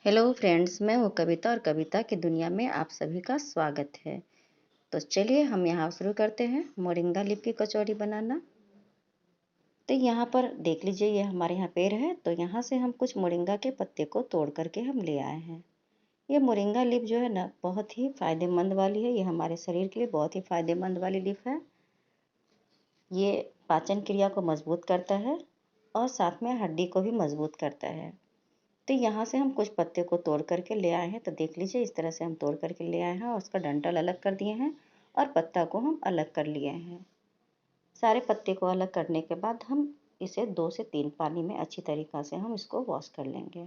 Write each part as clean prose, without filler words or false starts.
Hello friends, मैं हूँ कविता और कविता की दुनिया में आप सभी का स्वागत है। तो चलिए हम यहाँ शुरू करते हैं मोरिंगा लीफ की कचौड़ी बनाना। तो यहाँ पर देख लीजिए, ये हमारे यहाँ पेड़ है। तो यहाँ से हम कुछ मोरिंगा के पत्ते को तोड़ करके हम ले आए हैं। ये मोरिंगा लीफ जो है ना, बहुत ही फायदेमंद वाली है। ये हमारे शरीर के लिए बहुत ही फायदेमंद वाली लीफ है। ये पाचन क्रिया को मजबूत करता है और साथ में हड्डी को भी मजबूत करता है। तो यहाँ से हम कुछ पत्ते को तोड़ करके ले आए हैं। तो देख लीजिए, इस तरह से हम तोड़ करके ले आए हैं और उसका डंठल अलग कर दिए हैं और पत्ता को हम अलग कर लिए हैं। सारे पत्ते को अलग करने के बाद हम इसे 2 से 3 पानी में अच्छी तरीक़ा से हम इसको वॉश कर लेंगे।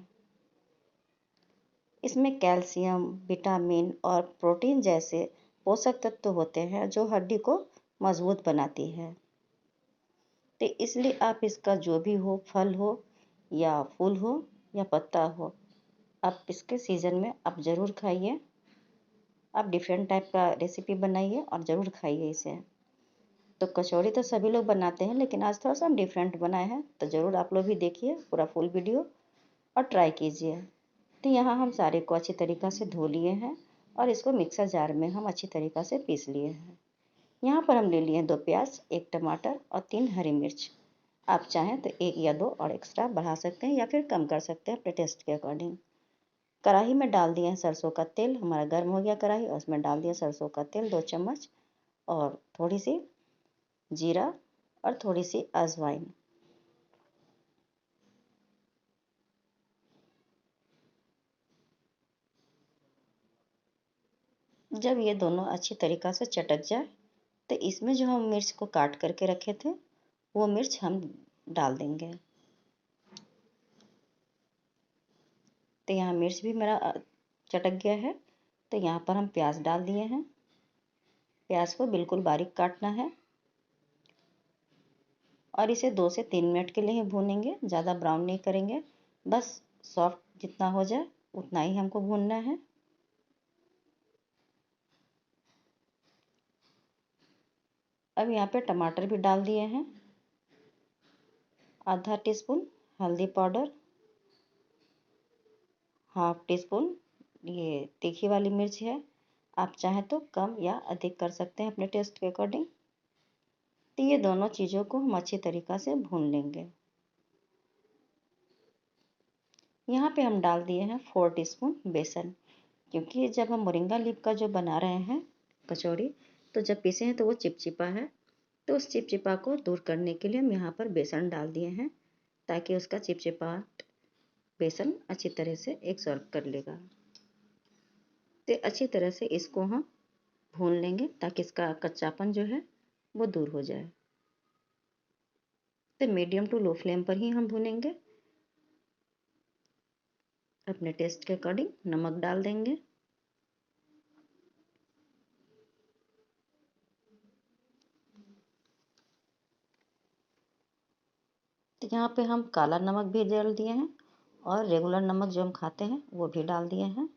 इसमें कैल्शियम, विटामिन और प्रोटीन जैसे पोषक तत्व होते हैं जो हड्डी को मजबूत बनाती है। तो इसलिए आप इसका जो भी हो, फल हो या फूल हो या पत्ता हो, आप इसके सीज़न में आप ज़रूर खाइए। आप डिफरेंट टाइप का रेसिपी बनाइए और ज़रूर खाइए इसे। तो कचौड़ी तो सभी लोग बनाते हैं, लेकिन आज थोड़ा सा हम डिफरेंट बनाए हैं। तो ज़रूर आप लोग भी देखिए पूरा फुल वीडियो और ट्राई कीजिए। तो यहाँ हम सारे को अच्छी तरीक़ा से धो लिए हैं और इसको मिक्सर जार में हम अच्छी तरीक़ा से पीस लिए हैं। यहाँ पर हम ले लिए हैं 2 प्याज, 1 टमाटर और 3 हरी मिर्च। आप चाहें तो 1 या 2 और एक्स्ट्रा बढ़ा सकते हैं या फिर कम कर सकते हैं अपने टेस्ट के अकॉर्डिंग। कढ़ाई में डाल दिए हैं सरसों का तेल। हमारा गर्म हो गया कढ़ाई और उसमें डाल दिया सरसों का तेल 2 चम्मच और थोड़ी सी जीरा और थोड़ी सी अजवाइन। जब ये दोनों अच्छी तरीक़ा से चटक जाए तो इसमें जो हम मिर्च को काट करके रखे थे वो मिर्च हम डाल देंगे। तो यहाँ मिर्च भी मेरा चटक गया है। तो यहाँ पर हम प्याज डाल दिए हैं। प्याज को बिल्कुल बारीक काटना है और इसे 2 से 3 मिनट के लिए ही भूनेंगे, ज़्यादा ब्राउन नहीं करेंगे। बस सॉफ्ट जितना हो जाए उतना ही हमको भूनना है। अब यहाँ पे टमाटर भी डाल दिए हैं। आधा टीस्पून हल्दी पाउडर, हाफ टी स्पून ये तीखी वाली मिर्च है। आप चाहें तो कम या अधिक कर सकते हैं अपने टेस्ट के अकॉर्डिंग। तो ये दोनों चीज़ों को हम अच्छी तरीक़ा से भून लेंगे। यहाँ पे हम डाल दिए हैं 4 टीस्पून बेसन, क्योंकि जब हम मोरिंगा लीफ का जो बना रहे हैं कचौड़ी, तो जब पीसे हैं तो वो चिपचिपा है। तो उस चिपचिपा को दूर करने के लिए हम यहाँ पर बेसन डाल दिए हैं, ताकि उसका चिपचिपाहट बेसन अच्छी तरह से एब्सॉर्ब कर लेगा। तो अच्छी तरह से इसको हम भून लेंगे ताकि इसका कच्चापन जो है वो दूर हो जाए। तो मीडियम टू लो फ्लेम पर ही हम भूनेंगे। अपने टेस्ट के अकॉर्डिंग नमक डाल देंगे। तो यहाँ पे हम काला नमक भी डाल दिए हैं और रेगुलर नमक जो हम खाते हैं वो भी डाल दिए हैं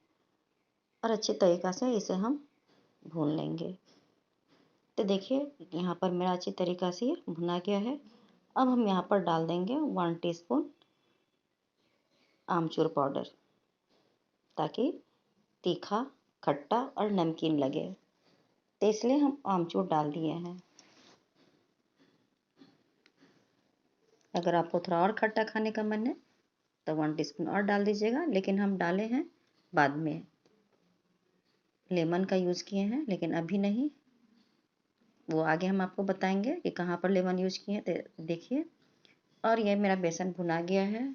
और अच्छी तरीक़ा से इसे हम भून लेंगे। तो देखिए, यहाँ पर मेरा अच्छी तरीक़ा से ये भुना गया है। अब हम यहाँ पर डाल देंगे 1 टीस्पून आमचूर पाउडर, ताकि तीखा, खट्टा और नमकीन लगे। तो इसलिए हम आमचूर डाल दिए हैं। अगर आपको थोड़ा और खट्टा खाने का मन है तो 1 टीस्पून और डाल दीजिएगा, लेकिन हम डाले हैं बाद में। लेमन का यूज़ किए हैं, लेकिन अभी नहीं। वो आगे हम आपको बताएंगे कि कहाँ पर लेमन यूज़ किए हैं। तो देखिए, और ये मेरा बेसन भुना गया है।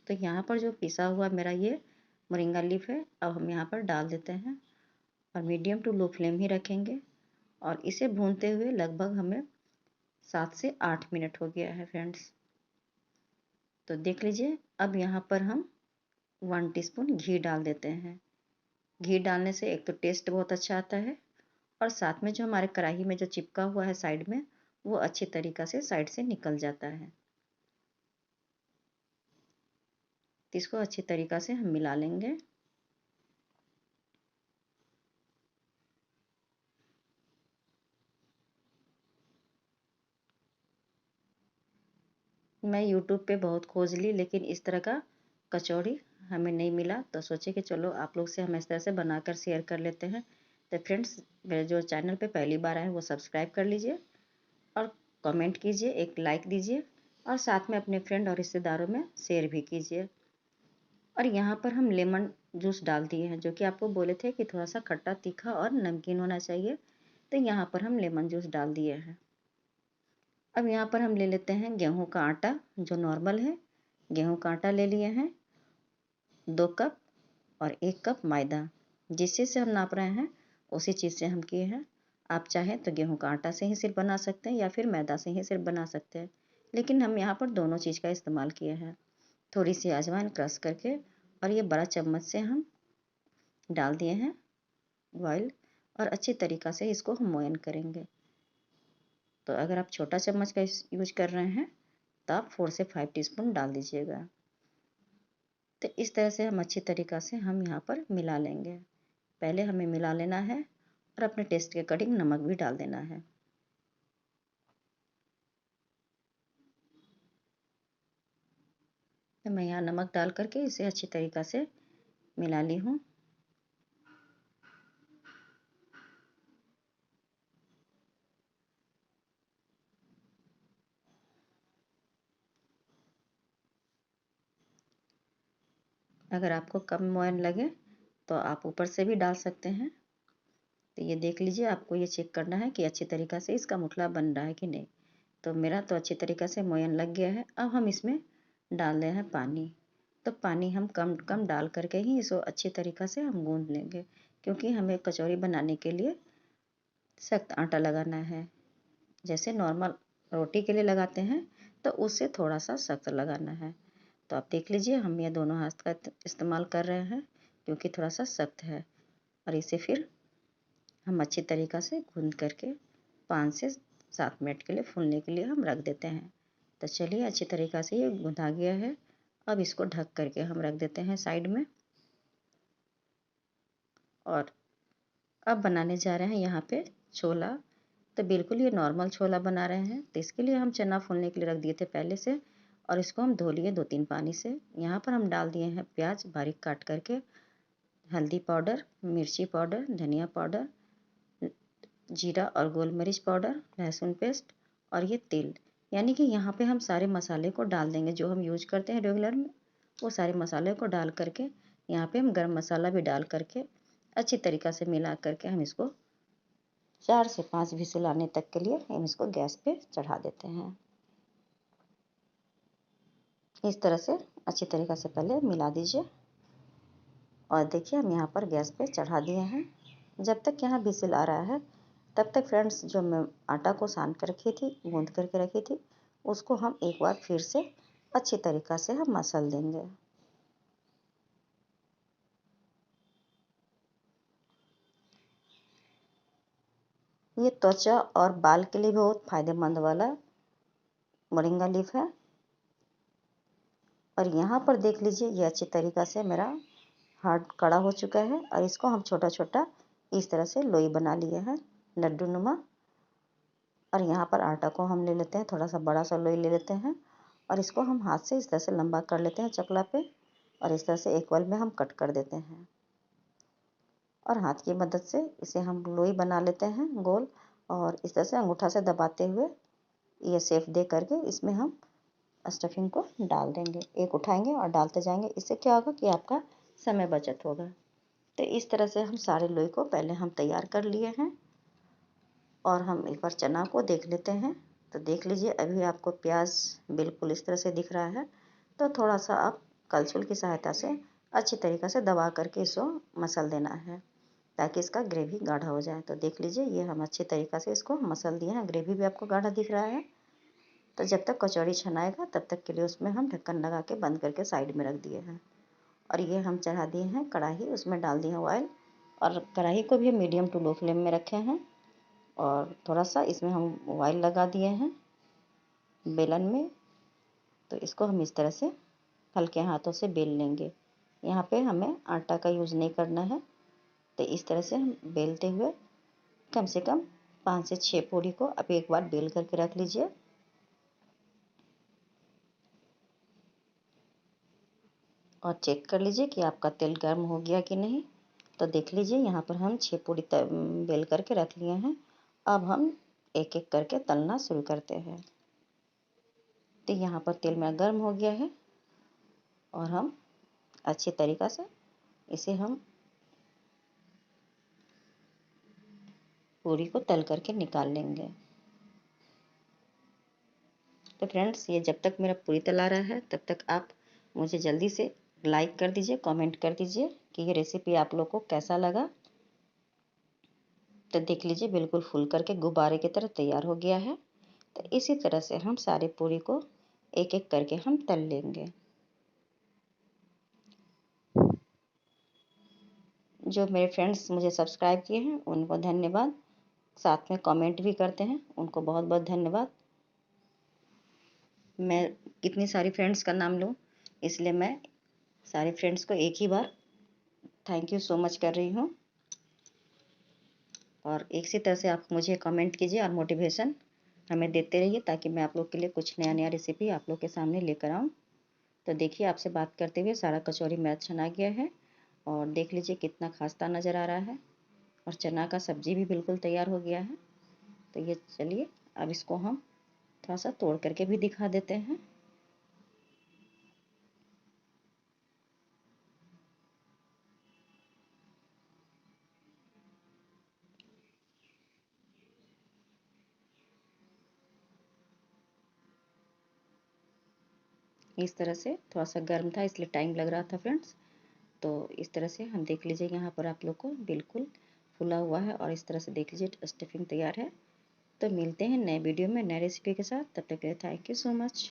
तो यहाँ पर जो पिसा हुआ मेरा ये मोरिंगा लीफ है, अब हम यहाँ पर डाल देते हैं और मीडियम टू लो फ्लेम ही रखेंगे और इसे भूनते हुए लगभग हमें 7 से 8 मिनट हो गया है फ्रेंड्स। तो देख लीजिए, अब यहाँ पर हम 1 टीस्पून घी डाल देते हैं। घी डालने से एक तो टेस्ट बहुत अच्छा आता है और साथ में जो हमारे कढ़ाई में जो चिपका हुआ है साइड में, वो अच्छी तरीक़ा से साइड से निकल जाता है। तो इसको अच्छी तरीक़ा से हम मिला लेंगे। मैं यूट्यूब पे बहुत खोज ली, लेकिन इस तरह का कचौड़ी हमें नहीं मिला तो सोचे कि चलो आप लोग से हम इस तरह से बनाकर शेयर कर लेते हैं। तो फ्रेंड्स, मेरे जो चैनल पे पहली बार आए वो सब्सक्राइब कर लीजिए और कमेंट कीजिए, एक लाइक दीजिए और साथ में अपने फ्रेंड और रिश्तेदारों में शेयर भी कीजिए। और यहाँ पर हम लेमन जूस डाल दिए हैं, जो कि आपको बोले थे कि थोड़ा सा खट्टा तीखा और नमकीन होना चाहिए, तो यहाँ पर हम लेमन जूस डाल दिए हैं। अब यहाँ पर हम ले लेते हैं गेहूं का आटा, जो नॉर्मल है। गेहूं का आटा ले लिए हैं 2 कप और 1 कप मैदा। जिस चीज़ से हम नाप रहे हैं उसी चीज़ से हम किए हैं। आप चाहें तो गेहूं का आटा से ही सिर्फ बना सकते हैं या फिर मैदा से ही सिर्फ बना सकते हैं, लेकिन हम यहाँ पर दोनों चीज़ का इस्तेमाल किए हैं। थोड़ी सी अजवाइन क्रश करके और ये बड़ा चम्मच से हम डाल दिए हैं ऑयल, और अच्छी तरीक़ा से इसको हम मोयन करेंगे। तो अगर आप छोटा चम्मच का यूज कर रहे हैं तो आप 4 से 5 टीस्पून डाल दीजिएगा। तो इस तरह से हम अच्छी तरीक़ा से हम यहाँ पर मिला लेंगे। पहले हमें मिला लेना है और अपने टेस्ट के अकॉर्डिंग नमक भी डाल देना है। तो मैं यहाँ नमक डाल करके इसे अच्छी तरीक़ा से मिला ली हूँ। अगर आपको कम मोयन लगे तो आप ऊपर से भी डाल सकते हैं। तो ये देख लीजिए, आपको ये चेक करना है कि अच्छी तरीक़ा से इसका मुठला बन रहा है कि नहीं। तो मेरा तो अच्छी तरीक़ा से मोयन लग गया है। अब हम इसमें डाल रहे हैं पानी। तो पानी हम कम कम डाल करके ही इसको अच्छी तरीक़ा से हम गूँध लेंगे, क्योंकि हमें कचौरी बनाने के लिए सख्त आटा लगाना है। जैसे नॉर्मल रोटी के लिए लगाते हैं तो उससे थोड़ा सा सख्त लगाना है। तो आप देख लीजिए, हम ये दोनों हाथ का इस्तेमाल कर रहे हैं क्योंकि थोड़ा सा सख्त है। और इसे फिर हम अच्छी तरीक़ा से गूँध करके 5 से 7 मिनट के लिए फूलने के लिए हम रख देते हैं। तो चलिए, अच्छी तरीक़ा से ये गूँधा गया है। अब इसको ढक करके हम रख देते हैं साइड में। और अब बनाने जा रहे हैं यहाँ पे छोला। तो बिल्कुल ये नॉर्मल छोला बना रहे हैं। तो इसके लिए हम चना फूलने के लिए रख दिए थे पहले से, और इसको हम धो लिए 2-3 पानी से। यहाँ पर हम डाल दिए हैं प्याज बारीक काट करके, हल्दी पाउडर, मिर्ची पाउडर, धनिया पाउडर, जीरा और गोल मिर्च पाउडर, लहसुन पेस्ट और ये तेल। यानी कि यहाँ पे हम सारे मसाले को डाल देंगे जो हम यूज करते हैं रेगुलर में। वो सारे मसाले को डाल करके यहाँ पे हम गरम मसाला भी डाल करके अच्छी तरीक़ा से मिला करके हम इसको 4 से 5 विसिल आने तक के लिए हम इसको गैस पे चढ़ा देते हैं। इस तरह से अच्छी तरीक़ा से पहले मिला दीजिए। और देखिए, हम यहाँ पर गैस पे चढ़ा दिए हैं। जब तक यहाँ विसिल आ रहा है तब तक फ्रेंड्स, जो मैं आटा को सान कर रखी थी, गूँध करके रखी थी, उसको हम एक बार फिर से अच्छी तरीक़ा से हम मसल देंगे। ये त्वचा और बाल के लिए बहुत फायदेमंद वाला मोरिंगा लीफ है। और यहाँ पर देख लीजिए, ये अच्छी तरीक़ा से मेरा हार्ड कड़ा हो चुका है। और इसको हम छोटा छोटा इस तरह से लोई बना लिए हैं, लड्डू नुमा। और यहाँ पर आटा को हम ले लेते हैं, थोड़ा सा बड़ा सा लोई ले लेते हैं और इसको हम हाथ से इस तरह से लंबा कर लेते हैं चकला पे, और इस तरह से एक बॉल में हम कट कर देते हैं। और हाथ की मदद से इसे हम लोई बना लेते हैं गोल, और इस तरह से अंगूठा से दबाते हुए ये शेप दे करके इसमें हम स्टफिंग को डाल देंगे। एक उठाएंगे और डालते जाएंगे। इससे क्या होगा कि आपका समय बचत होगा। तो इस तरह से हम सारे लोई को पहले हम तैयार कर लिए हैं। और हम एक बार चना को देख लेते हैं। तो देख लीजिए, अभी आपको प्याज बिल्कुल इस तरह से दिख रहा है। तो थोड़ा सा आप कलछुल की सहायता से अच्छी तरीक़ा से दबा करके इसको मसल देना है, ताकि इसका ग्रेवी गाढ़ा हो जाए। तो देख लीजिए, ये हम अच्छी तरीक़ा से इसको मसल दिए हैं। ग्रेवी भी आपको गाढ़ा दिख रहा है। तो जब तक कचौड़ी छनाएगा तब तक के लिए उसमें हम ढक्कन लगा के बंद करके साइड में रख दिए हैं। और ये हम चढ़ा दिए हैं कढ़ाई, उसमें डाल दिए हैं ऑयल। और कढ़ाई को भी मीडियम टू लो फ्लेम में रखे हैं। और थोड़ा सा इसमें हम ऑयल लगा दिए हैं बेलन में। तो इसको हम इस तरह से हल्के हाथों से बेल लेंगे। यहाँ पे हमें आटा का यूज़ नहीं करना है। तो इस तरह से हम बेलते हुए कम से कम 5 से 6 पूरी को अब एक बार बेल करके रख लीजिए। और चेक कर लीजिए कि आपका तेल गर्म हो गया कि नहीं। तो देख लीजिए यहाँ पर हम 6 पूरी बेल करके रख लिए हैं। अब हम एक एक करके तलना शुरू करते हैं। तो यहाँ पर तेल मेरा गर्म हो गया है और हम अच्छी तरीक़ा से इसे हम पूरी को तल करके निकाल लेंगे। तो फ्रेंड्स, ये जब तक मेरा पूरी तला रहा है तब तक आप मुझे जल्दी से लाइक कर दीजिए, कमेंट कर दीजिए कि ये रेसिपी आप लोग को कैसा लगा। तो देख लीजिए बिल्कुल फूल करके गुब्बारे की तरह तैयार हो गया है। तो इसी तरह से हम सारी पूरी को एक एक करके हम तल लेंगे। जो मेरे फ्रेंड्स मुझे सब्सक्राइब किए हैं उनको धन्यवाद, साथ में कमेंट भी करते हैं उनको बहुत बहुत धन्यवाद। मैं कितनी सारी फ्रेंड्स का नाम लूँ, इसलिए मैं सारे फ्रेंड्स को एक ही बार थैंक यू सो मच कर रही हूँ। और इसी तरह से आप मुझे कमेंट कीजिए और मोटिवेशन हमें देते रहिए ताकि मैं आप लोग के लिए कुछ नया नया रेसिपी आप लोग के सामने लेकर आऊँ। तो देखिए आपसे बात करते हुए सारा कचौरी मेरा छना गया है और देख लीजिए कितना खास्ता नज़र आ रहा है और चना का सब्जी भी बिल्कुल तैयार हो गया है। तो ये चलिए अब इसको हम थोड़ा सा तोड़ करके भी दिखा देते हैं। इस तरह से थोड़ा सा गर्म था इसलिए टाइम लग रहा था फ्रेंड्स। तो इस तरह से हम देख लीजिए यहाँ पर आप लोग को बिल्कुल फुला हुआ है और इस तरह से देख लीजिए स्टफिंग तैयार है। तो मिलते हैं नए वीडियो में नए रेसिपी के साथ, तब तक के लिए थैंक यू सो मच।